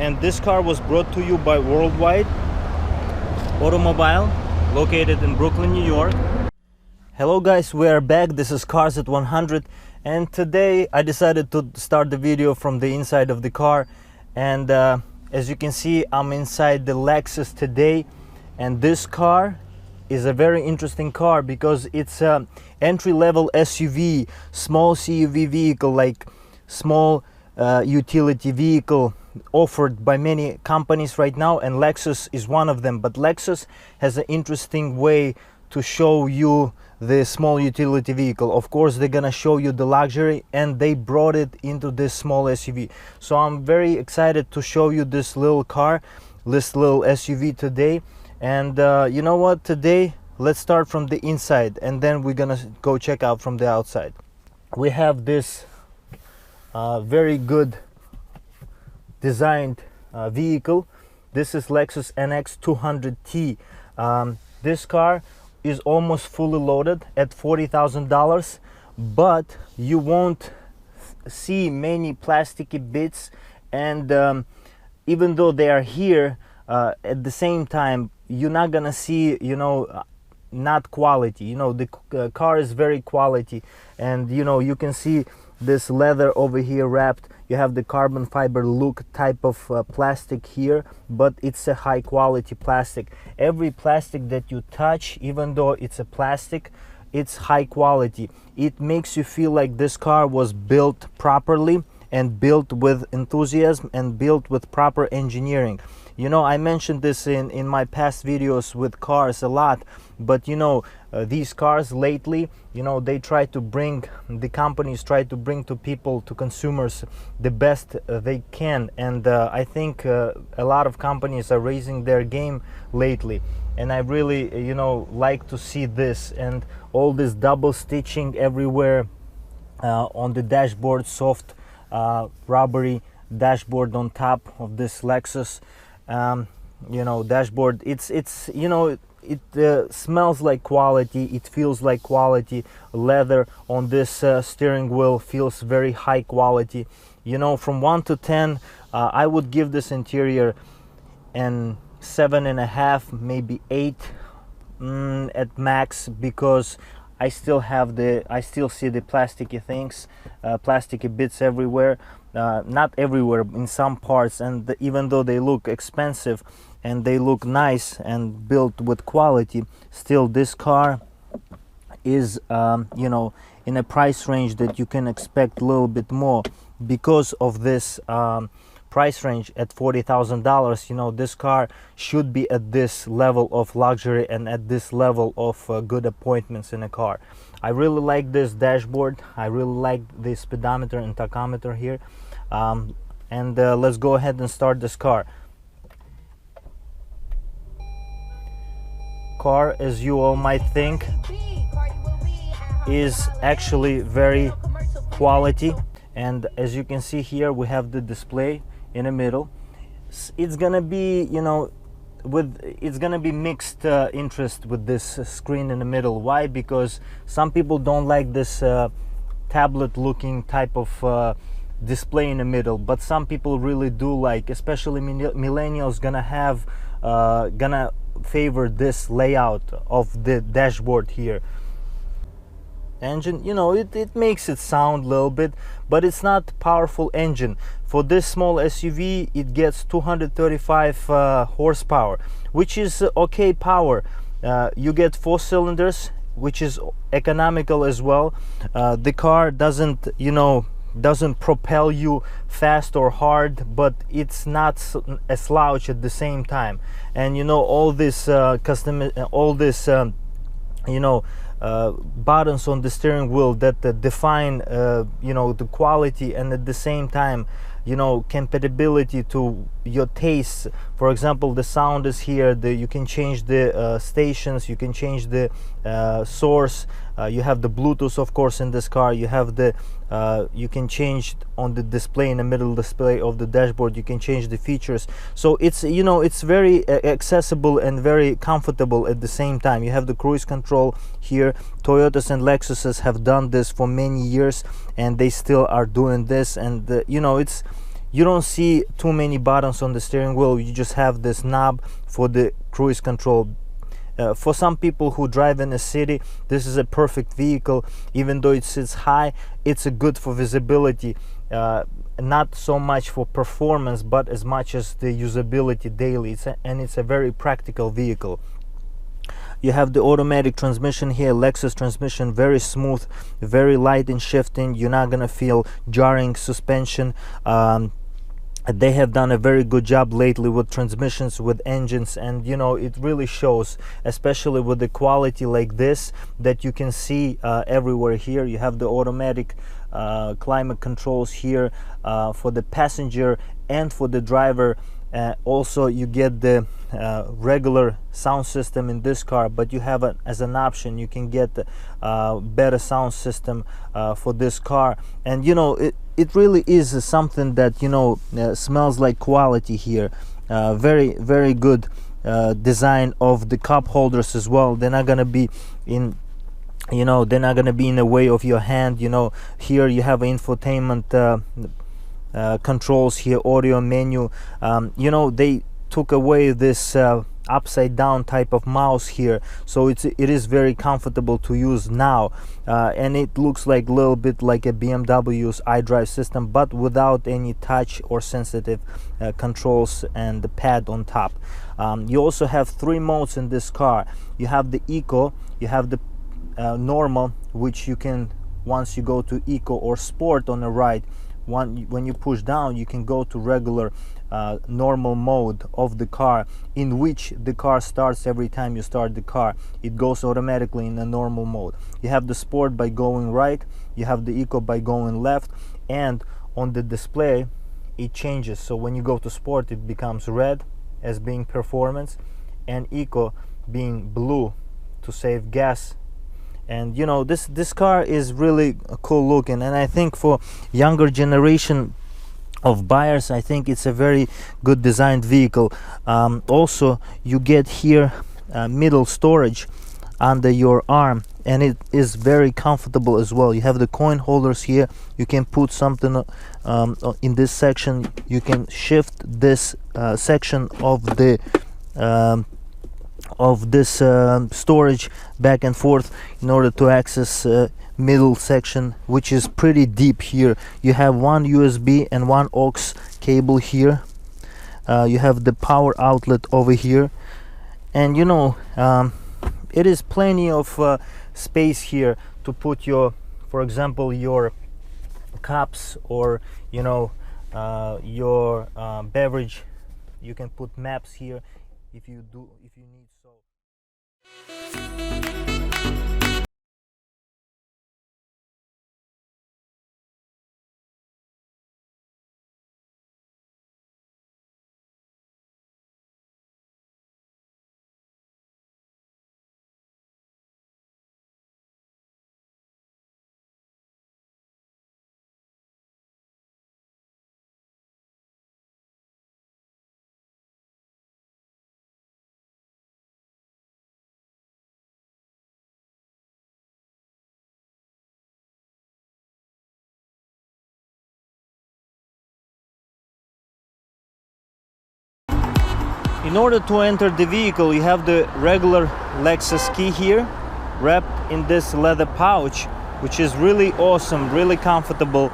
and this car was brought to you by Worldwide Automobile, located in Brooklyn, New York. Hello guys, we are back. This is Cars at 100, and today I decided to start the video from the inside of the car. And as you can see, I'm inside the Lexus today, and this car is a very interesting car because it's a entry-level SUV, small CUV vehicle, like small utility vehicle offered by many companies right now, and Lexus is one of them. But Lexus has an interesting way to show you the small utility vehicle. Of course, they're gonna show you the luxury, and they brought it into this small SUV. So I'm very excited to show you this little car, this little SUV today. And you know what, today let's start from the inside, and then we're gonna go check out from the outside. We have this very good designed vehicle. This is Lexus NX200T. This car is almost fully loaded at $40,000, but you won't see many plasticky bits, and even though they are here, at the same time you're not gonna see, you know, not quality. You know, the car is very quality, and you know, you can see this leather over here wrapped. You have the carbon fiber look type of plastic here, but it's a high quality plastic. Every plastic that you touch, even though it's a plastic, it's high quality. It makes you feel like this car was built properly and built with enthusiasm and built with proper engineering. You know, I mentioned this in my past videos with cars a lot, but you know, these cars lately, you know, they try to bring, the companies try to bring to people, to consumers, the best they can. And I think a lot of companies are raising their game lately, and I really, you know, like to see this, and all this double stitching everywhere on the dashboard, soft rubbery dashboard on top of this Lexus. You know, dashboard, it's you know, it smells like quality, it feels like quality. Leather on this steering wheel feels very high quality. You know, from 1 to 10, I would give this interior an 7.5, maybe 8 at max, because I still see the plasticky things, plasticky bits everywhere. Not everywhere, in some parts, and even though they look expensive and they look nice and built with quality, still this car is you know, in a price range that you can expect a little bit more. Because of this price range at $40,000, you know, this car should be at this level of luxury and at this level of good appointments in a car. I really like this dashboard. I really like the speedometer and tachometer here. And let's go ahead and start this car. Car, as you all might think, is actually very quality. And as you can see here, we have the display in the middle. It's gonna be, you know, it's gonna be mixed interest with this screen in the middle. Why? Because some people don't like this tablet looking type of display in the middle, but some people really do like, especially millennials, gonna favor this layout of the dashboard here. Engine, you know, it makes it sound a little bit, but it's not powerful engine. For this small SUV, it gets 235 horsepower, which is okay power. You get 4 cylinders, which is economical as well. The car doesn't, you know, doesn't propel you fast or hard, but it's not a slouch at the same time. And you know, all this you know, buttons on the steering wheel that define you know, the quality, and at the same time, you know, compatibility to your tastes. For example, the sound is here. You can change the stations, you can change the source. You have the Bluetooth, of course, in this car. You have the you can change on the display, in the middle display of the dashboard, you can change the features. So it's, you know, it's very accessible and very comfortable at the same time. You have the cruise control here. Toyotas and Lexuses have done this for many years, and they still are doing this. And you know, you don't see too many buttons on the steering wheel. You just have this knob for the cruise control. For some people who drive in a city, this is a perfect vehicle. Even though it sits high, it's a good for visibility, not so much for performance, but as much as the usability daily. And it's a very practical vehicle. You have the automatic transmission here, Lexus transmission, very smooth, very light in shifting. You're not gonna feel jarring suspension. They have done a very good job lately with transmissions, with engines, and you know, it really shows, especially with the quality like this that you can see everywhere here. You have the automatic climate controls here for the passenger and for the driver. Also, you get the regular sound system in this car, but you have as an option, you can get better sound system for this car. And you know, it really is something that, you know, smells like quality here. Very good design of the cup holders as well. They're not gonna be in, you know, they're not gonna be in the way of your hand. You know, here you have infotainment controls here, audio menu. You know, they took away this upside down type of mouse here, so it is very comfortable to use now, and it looks like a little bit like a BMW's iDrive system, but without any touch or sensitive controls and the pad on top. You also have 3 modes in this car. You have the Eco, you have the normal, which you can, once you go to Eco or Sport on the right, when you push down, you can go to regular normal mode of the car, in which the car starts every time you start the car. It goes automatically in a normal mode. You have the Sport by going right, you have the Eco by going left, and on the display it changes. So when you go to Sport, it becomes red as being performance, and Eco being blue to save gas. And you know, this car is really cool looking, and I think for younger generation of buyers, I think it's a very good designed vehicle. Also, you get here middle storage under your arm, and it is very comfortable as well. You have the coin holders here. You can put something in this section. You can shift this section of the storage back and forth in order to access middle section, which is pretty deep here. You have 1 USB and 1 aux cable here. You have the power outlet over here, and you know, it is plenty of space here to put your, for example, your cups, or you know, your beverage. You can put maps here if you need so. In order to enter the vehicle, you have the regular Lexus key here, wrapped in this leather pouch, which is really awesome, really comfortable,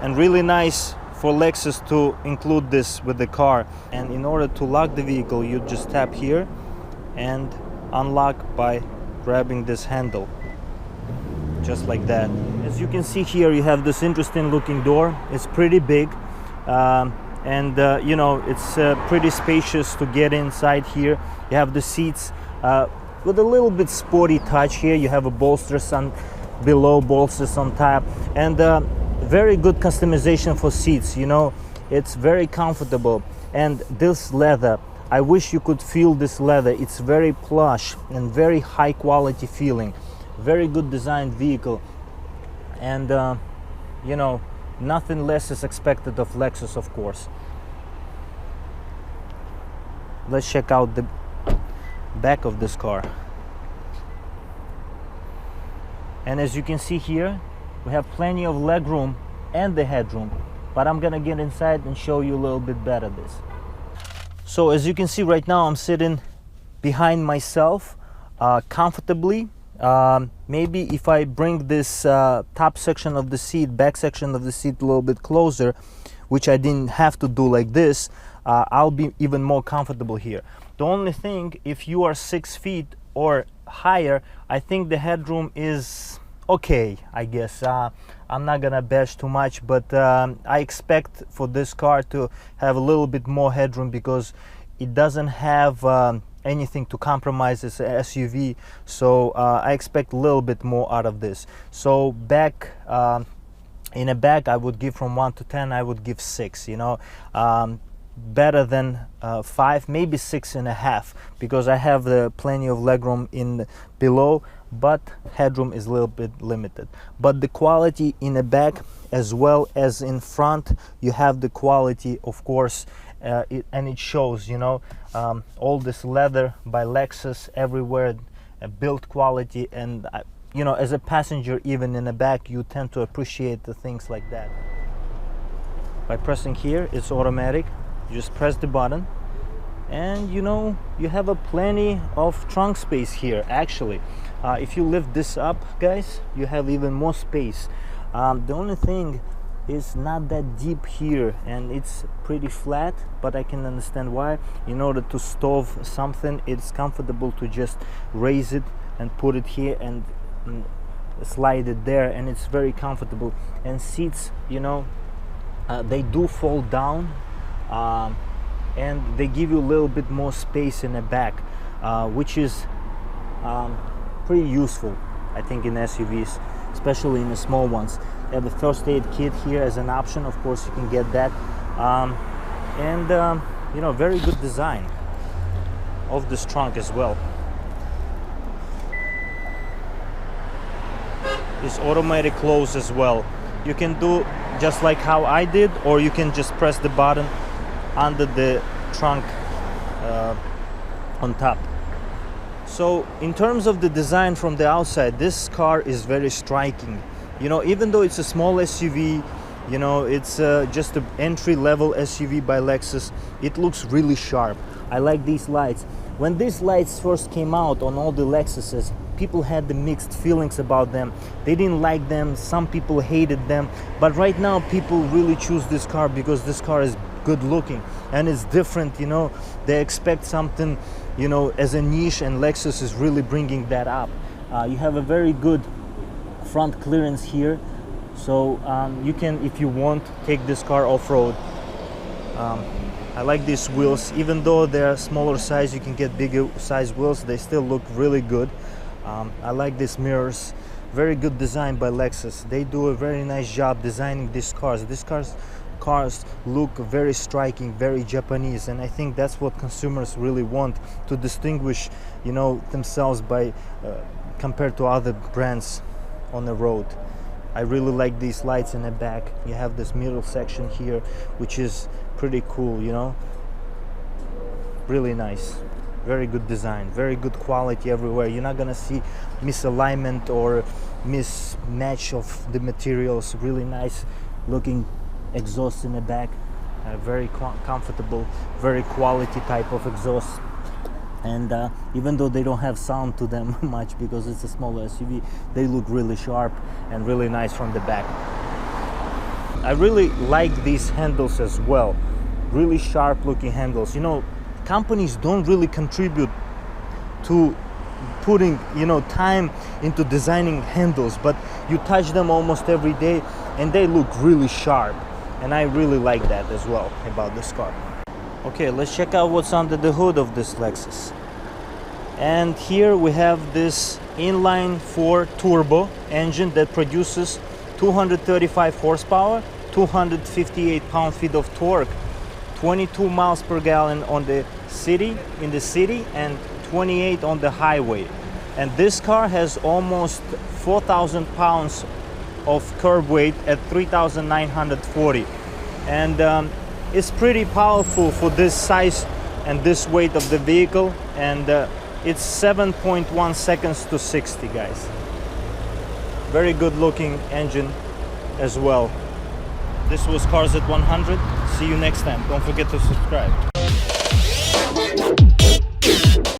and really nice for Lexus to include this with the car. And in order to lock the vehicle, you just tap here and unlock by grabbing this handle, just like that. As you can see here, you have this interesting looking door. It's pretty big. And you know, it's pretty spacious to get inside here. You have the seats with a little bit sporty touch here. You have a bolsters on below, bolsters on top, and very good customization for seats. You know, it's very comfortable. And this leather, I wish you could feel this leather. It's very plush and very high quality feeling. Very good designed vehicle, and you know, nothing less is expected of Lexus, of course. Let's check out the back of this car. And as you can see here, we have plenty of leg room and the headroom. but I'm gonna get inside and show you a little bit better this. So as you can see right now, I'm sitting behind myself comfortably. Maybe if I bring this top section of the seat, back section of the seat a little bit closer, which I didn't have to do like this, I'll be even more comfortable here. The only thing, if you are 6 feet or higher, I think the headroom is okay, I guess. I'm not gonna bash too much, but I expect for this car to have a little bit more headroom because it doesn't have anything to compromise as an SUV, so I expect a little bit more out of this. So back in a back, I would give from 1 to 10, I would give 6, you know. Better than 5, maybe 6.5, because I have plenty of legroom in below, but headroom is a little bit limited. But the quality in the back as well as in front, you have the quality, of course, and it shows, you know. All this leather by Lexus everywhere, build quality, and you know, as a passenger, even in the back, you tend to appreciate the things like that. By pressing here, it's automatic. You just press the button, and you know, you have a plenty of trunk space here. Actually, if you lift this up, guys, you have even more space. The only thing is not that deep here, and it's pretty flat, but I can understand why. In order to stow something, it's comfortable to just raise it and put it here and slide it there, and it's very comfortable. And seats, you know, they do fold down, and they give you a little bit more space in the back, which is pretty useful, I think, in SUVs, especially in the small ones. They have the first aid kit here as an option. Of course, you can get that, and you know, very good design of this trunk as well. It's automatic close as well. You can do just like how I did, or you can just press the button under the trunk on top. So in terms of the design from the outside, this car is very striking. You know, even though it's a small SUV, you know, it's just an entry-level SUV by Lexus, it looks really sharp. I like these lights. When these lights first came out on all the Lexuses, people had the mixed feelings about them. They didn't like them, some people hated them, but right now people really choose this car because this car is good looking and it's different, you know. They expect something, you know, as a niche, and Lexus is really bringing that up. You have a very good front clearance here, so you can, if you want, take this car off-road. I like these wheels. Even though they're smaller size, you can get bigger size wheels, they still look really good. I like these mirrors. Very good design by Lexus. They do a very nice job designing these cars. These cars look very striking, very Japanese, and I think that's what consumers really want, to distinguish, you know, themselves by compared to other brands on the road. I really like these lights in the back. You have this middle section here, which is pretty cool, you know. Really nice. Very good design, very good quality everywhere. You're not gonna see misalignment or mismatch of the materials. Really nice looking exhaust in the back, very comfortable, very quality type of exhaust. And even though they don't have sound to them much because it's a smaller SUV, they look really sharp and really nice from the back. I really like these handles as well. Really sharp looking handles. You know, companies don't really contribute to putting, you know, time into designing handles, but you touch them almost every day and they look really sharp, and I really like that as well about this car. Okay, let's check out what's under the hood of this Lexus. And here we have this inline 4 turbo engine that produces 235 horsepower, 258 pound-feet of torque, 22 miles per gallon on the city, and 28 on the highway. And this car has almost 4,000 pounds of curb weight at 3,940, and it's pretty powerful for this size and this weight of the vehicle, and it's 7.1 seconds to 60, guys. Very good looking engine as well. This was Cars at 100. See you next time. Don't forget to subscribe.